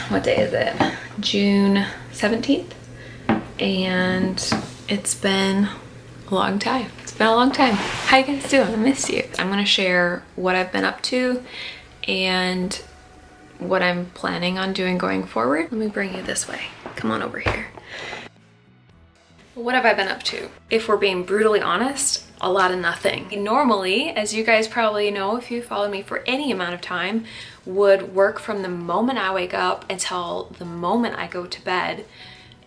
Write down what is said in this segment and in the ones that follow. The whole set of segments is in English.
what day is it? June 17th. And it's been a long time. It's been a long time. How you guys doing? I missed you. I'm gonna share what I've been up to and what I'm planning on doing going forward. Let me bring you this way. Come on over here. What have I been up to? If we're being brutally honest, a lot of nothing. Normally, as you guys probably know if you follow me for any amount of time, would work from the moment I wake up until the moment I go to bed.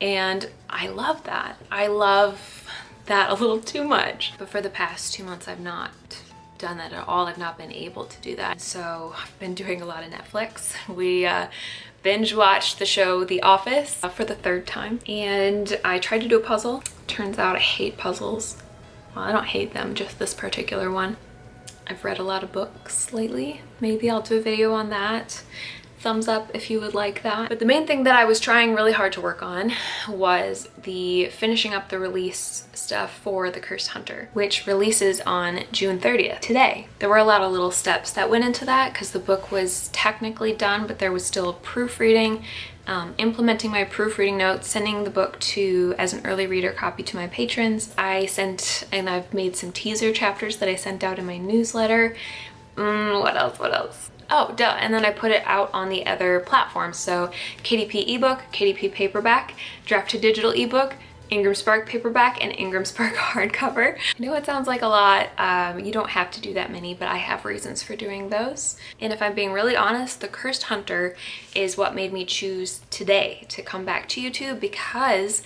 And I love that. I love that a little too much. But for the past 2 months, I've not done that at all. I've not been able to do that. So I've been doing a lot of Netflix. We binge watched the show The Office for the 3rd time. And I tried to do a puzzle. Turns out I hate puzzles. Well, I don't hate them, just this particular one. I've read a lot of books lately. Maybe I'll do a video on that. Thumbs up if you would like that. But the main thing that I was trying really hard to work on was the finishing up the release stuff for The Cursed Hunter, which releases on June 30th, today. There were a lot of little steps that went into that because the book was technically done, but there was still proofreading, implementing my proofreading notes, sending the book as an early reader copy to my patrons. I've made some teaser chapters that I sent out in my newsletter. What else? Oh, duh, and then I put it out on the other platforms. So KDP ebook, KDP paperback, draft to digital ebook, Ingram Spark paperback, and Ingram Spark hardcover. I know it sounds like a lot. You don't have to do that many, but I have reasons for doing those. And if I'm being really honest, The Cursed Hunter is what made me choose today to come back to YouTube, because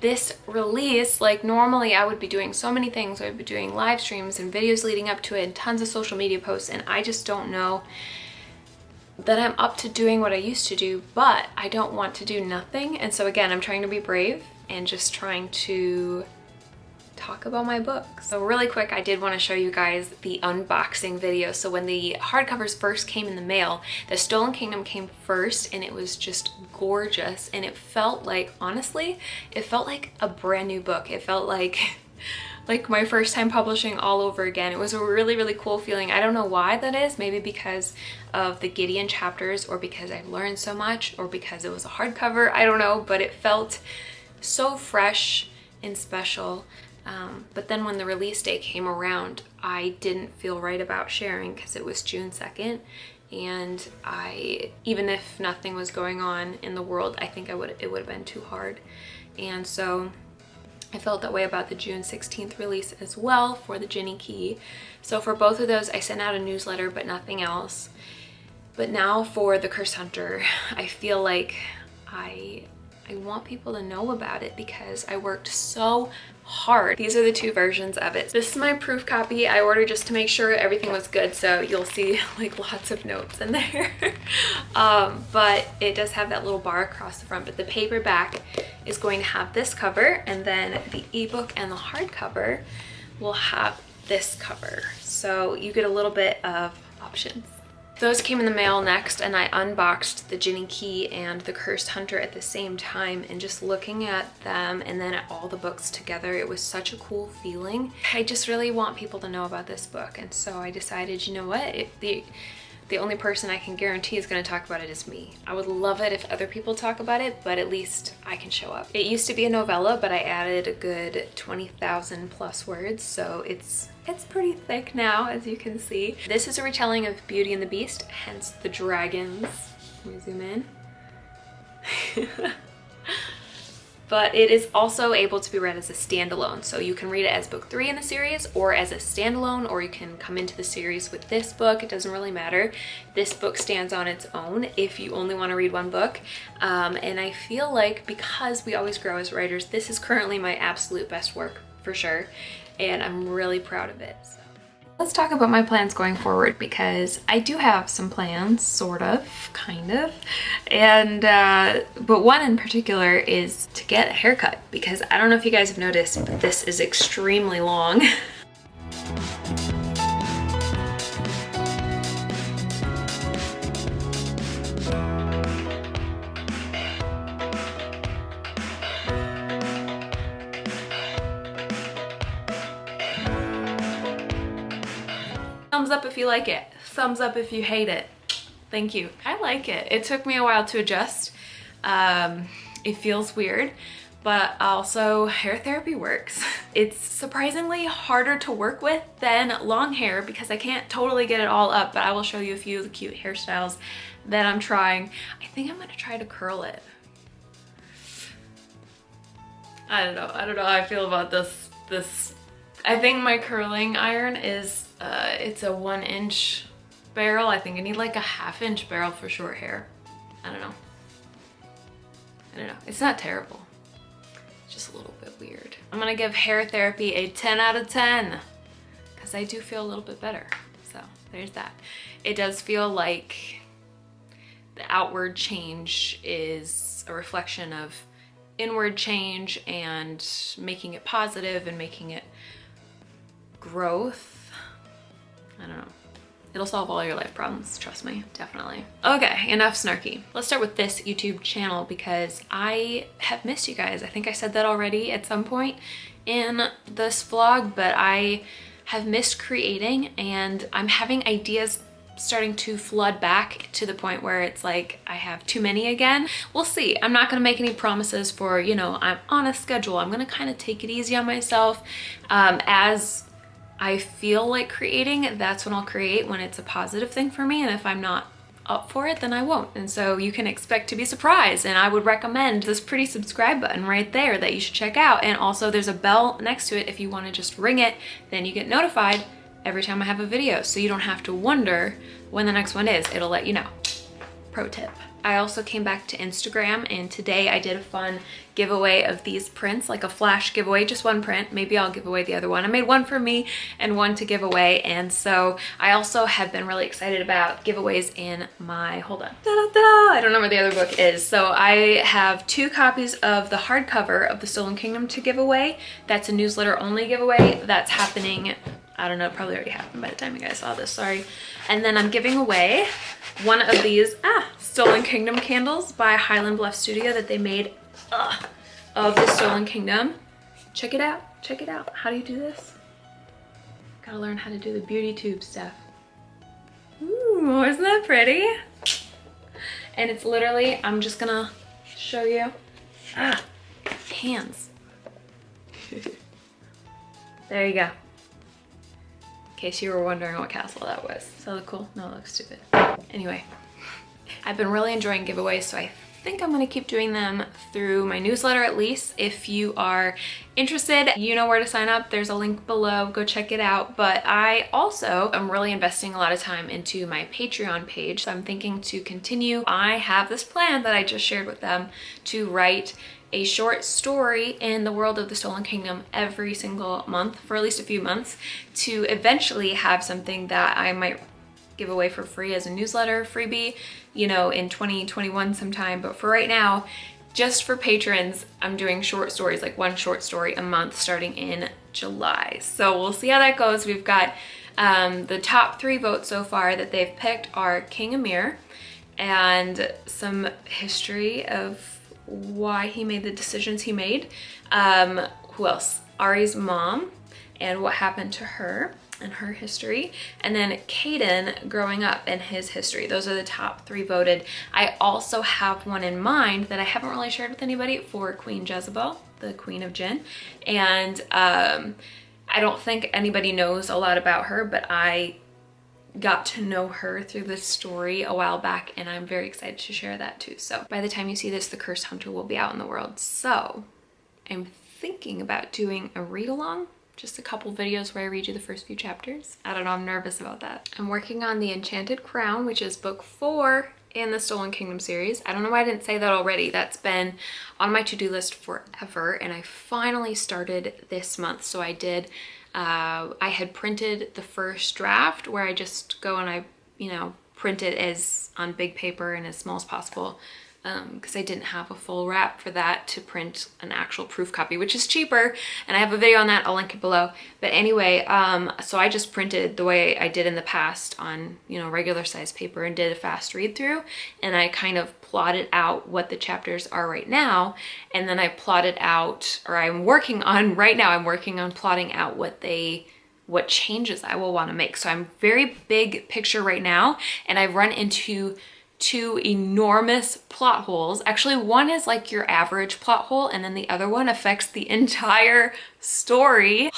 this release, like normally I would be doing so many things. I would be doing live streams and videos leading up to it and tons of social media posts, and I just don't know that I'm up to doing what I used to do, but I don't want to do nothing. And so again, I'm trying to be brave and just trying to talk about my books. So really quick, I did want to show you guys the unboxing video. So when the hardcovers first came in the mail, The Stolen Kingdom came first, and it was just gorgeous. And it felt like, honestly, it felt like a brand new book. It felt like my first time publishing all over again. It was a really, really cool feeling. I don't know why that is. Maybe because of the Gideon chapters, or because I've learned so much, or because it was a hardcover. I don't know, but it felt so fresh and special. But then when the release day came around, I didn't feel right about sharing because it was June 2nd. And even if nothing was going on in the world, I think it would have been too hard. And so I felt that way about the June 16th release as well for the Ginny Key. So for both of those, I sent out a newsletter, but nothing else. But now for The Cursed Hunter, I feel like I want people to know about it because I worked so hard. These are the 2 versions of it. This is my proof copy I ordered just to make sure everything was good, so you'll see like lots of notes in there. But it does have that little bar across the front, but the paperback is going to have this cover, and then the ebook and the hardcover will have this cover. So you get a little bit of options. Those came in the mail next, and I unboxed the Ginny Key and The Cursed Hunter at the same time, and just looking at them and then at all the books together, it was such a cool feeling. I just really want people to know about this book, and so I decided, you know what, the only person I can guarantee is going to talk about it is me. I would love it if other people talk about it, but at least I can show up. It used to be a novella, but I added a good 20,000 plus words, so it's pretty thick now, as you can see. This is a retelling of Beauty and the Beast, hence the dragons. Let me zoom in. But it is also able to be read as a standalone. So you can read it as book 3 in the series, or as a standalone, or you can come into the series with this book. It doesn't really matter. This book stands on its own if you only want to read one book. And I feel like because we always grow as writers, this is currently my absolute best work for sure. And I'm really proud of it. So let's talk about my plans going forward, because I do have some plans, sort of, kind of. And, but one in particular is to get a haircut, because I don't know if you guys have noticed, but this is extremely long. Thumbs up if you like it. Thumbs up if you hate it. Thank you. I like it. It took me a while to adjust. It feels weird, but also hair therapy works. It's surprisingly harder to work with than long hair because I can't totally get it all up, but I will show you a few of the cute hairstyles that I'm trying. I think I'm gonna try to curl it. I don't know how I feel about this. I think my curling iron is, it's a 1-inch barrel. I think I need like a 1/2-inch barrel for short hair. I don't know. It's not terrible. It's just a little bit weird. I'm gonna give hair therapy a 10 out of 10 because I do feel a little bit better. So there's that. It does feel like the outward change is a reflection of inward change and making it positive and making it growth. I don't know. It'll solve all your life problems, trust me, definitely. Okay, enough snarky. Let's start with this YouTube channel because I have missed you guys. I think I said that already at some point in this vlog, but I have missed creating and I'm having ideas starting to flood back to the point where it's like I have too many again. We'll see. I'm not gonna make any promises for, you know, I'm on a schedule. I'm gonna kind of take it easy on myself. As I feel like creating, that's when I'll create, when it's a positive thing for me. And if I'm not up for it, then I won't. And so you can expect to be surprised. And I would recommend this pretty subscribe button right there that you should check out. And also there's a bell next to it. If you want to just ring it, then you get notified every time I have a video. So you don't have to wonder when the next one is. It'll let you know. Pro tip. I also came back to Instagram and today I did a fun giveaway of these prints, like a flash giveaway, just one print. Maybe I'll give away the other one. I made one for me and one to give away. And so I also have been really excited about giveaways in my, hold on, da-da-da, I don't know where the other book is. So I have 2 copies of the hardcover of The Stolen Kingdom to give away. That's a newsletter only giveaway that's happening, I don't know, it probably already happened by the time you guys saw this, sorry. And then I'm giving away one of these Stolen Kingdom candles by Highland Bluff Studio that they made of the Stolen Kingdom. Check it out, check it out. How do you do this? Gotta learn how to do the beauty tube stuff. Ooh, isn't that pretty? And it's literally, I'm just gonna show you, hands. There you go. In case you were wondering what castle that was. Does that look cool? No, it looks stupid. Anyway, I've been really enjoying giveaways, so I think I'm gonna keep doing them through my newsletter at least. If you are interested, you know where to sign up. There's a link below, go check it out. But I also am really investing a lot of time into my Patreon page. So I'm thinking to continue. I have this plan that I just shared with them to write a short story in the world of the Stolen Kingdom every single month for at least a few months to eventually have something that I might give away for free as a newsletter freebie, you know, in 2021 sometime. But for right now, just for patrons, I'm doing short stories, like 1 short story a month starting in July. So we'll see how that goes. We've got the top 3 votes so far that they've picked are King Amir and some history of why he made the decisions he made. Who else? Ari's mom and what happened to her and her history. And then Caden growing up and his history. Those are the top 3 voted. I also have one in mind that I haven't really shared with anybody for Queen Jezebel, the Queen of Jinn. And I don't think anybody knows a lot about her, but I got to know her through this story a while back and I'm very excited to share that too. So by the time you see this, The Cursed Hunter will be out in the world. So I'm thinking about doing a read along, just a couple videos where I read you the first few chapters. I don't know, I'm nervous about that. I'm working on The Enchanted Crown, which is book 4 in the Stolen Kingdom series. I don't know why I didn't say that already. That's been on my to-do list forever and I finally started this month. So I did I had printed the first draft where I just go and I, you know, print it as on big paper and as small as possible because I didn't have a full wrap for that to print an actual proof copy, which is cheaper. And I have a video on that, I'll link it below. But anyway, so I just printed the way I did in the past on, you know, regular size paper and did a fast read through. And I kind of plotted out what the chapters are right now. And then I plotted out, or I'm working on plotting out what changes I will want to make. So I'm very big picture right now. And I've run into two enormous plot holes. Actually, one is like your average plot hole, and then the other one affects the entire story.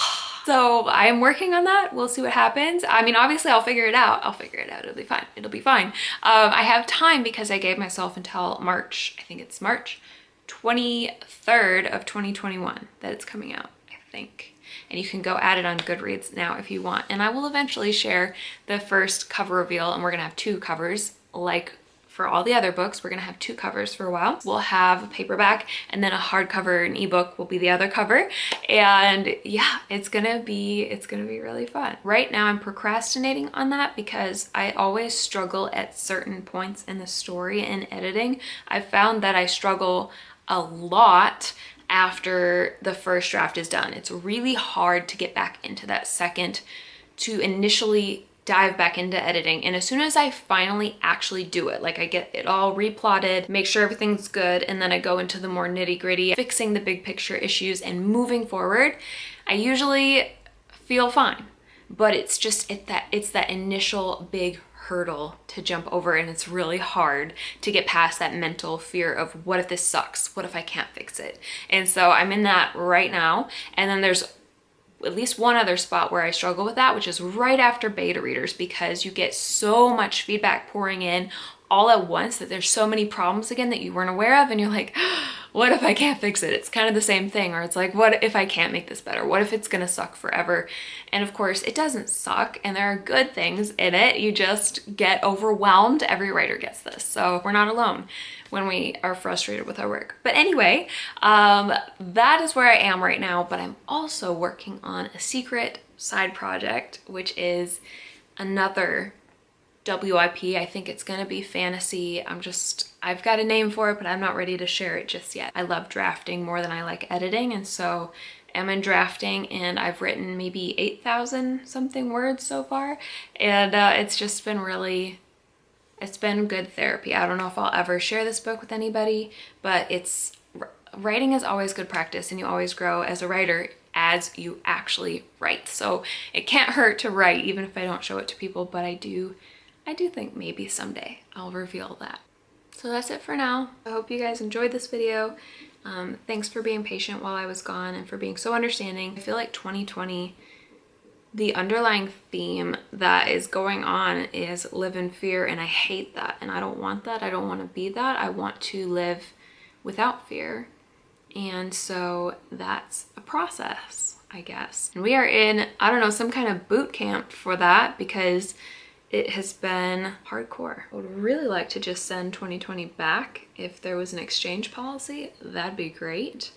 So I'm working on that. We'll see what happens. I mean, obviously I'll figure it out. It'll be fine. It'll be fine. I have time because I gave myself until March, I think it's March 23rd of 2021 that it's coming out, I think. And you can go at it on Goodreads now if you want. And I will eventually share the first cover reveal, and we're gonna have two covers like for all the other books. We're gonna have two covers for a while. We'll have a paperback, and then a hardcover and ebook will be the other cover. And yeah, it's gonna be really fun. Right now I'm procrastinating on that because I always struggle at certain points in the story and editing. I've found that I struggle a lot after the first draft is done. It's really hard to get back into that second, to initially dive back into editing. And as soon as I finally actually do it, like I get it all replotted, make sure everything's good, and then I go into the more nitty-gritty, fixing the big picture issues and moving forward, I usually feel fine. But it's that initial big hurdle to jump over, and it's really hard to get past that mental fear of what if this sucks? What if I can't fix it? And so I'm in that right now. And then there's at least one other spot where I struggle with that, which is right after beta readers, because you get so much feedback pouring in all at once that there's so many problems again that you weren't aware of, and you're like, what if I can't fix it? It's kind of the same thing, or it's like, what if I can't make this better? What if it's gonna suck forever? And of course it doesn't suck, and there are good things in it. You just get overwhelmed. Every writer gets this, so we're not alone when we are frustrated with our work. But anyway, that is where I am right now, but I'm also working on a secret side project, which is another WIP. I think it's gonna be fantasy. I've got a name for it, but I'm not ready to share it just yet. I love drafting more than I like editing, and so I'm in drafting, and I've written maybe 8,000 something words so far, and it's just been it's been good therapy. I don't know if I'll ever share this book with anybody, but writing is always good practice, and you always grow as a writer as you actually write. So it can't hurt to write, even if I don't show it to people, but I do think maybe someday I'll reveal that. So that's it for now. I hope you guys enjoyed this video. Thanks for being patient while I was gone and for being so understanding. I feel like 2020, the underlying theme that is going on is live in fear, and I hate that, and I don't want that. I don't want to be that. I want to live without fear. And so that's a process, I guess. And we are in, I don't know, some kind of boot camp for that, because it has been hardcore. I would really like to just send 2020 back. If there was an exchange policy, that'd be great.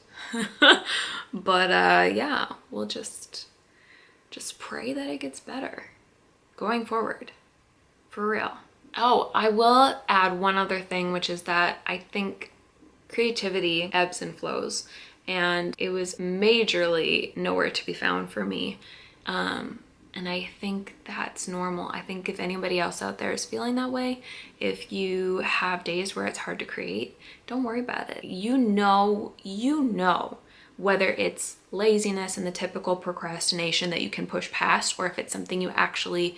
But yeah, we'll just pray that it gets better going forward, for real. Oh, I will add one other thing, which is that I think creativity ebbs and flows, and it was majorly nowhere to be found for me. And I think that's normal. I think if anybody else out there is feeling that way, if you have days where it's hard to create, don't worry about it. You know whether it's laziness and the typical procrastination that you can push past, or if it's something you actually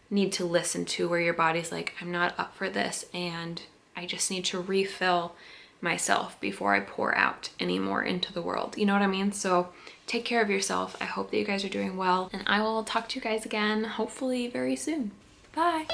need to listen to, where your body's like, I'm not up for this, and I just need to refill myself before I pour out any more into the world. You know what I mean? So take care of yourself. I hope that you guys are doing well, and I will talk to you guys again hopefully very soon. Bye.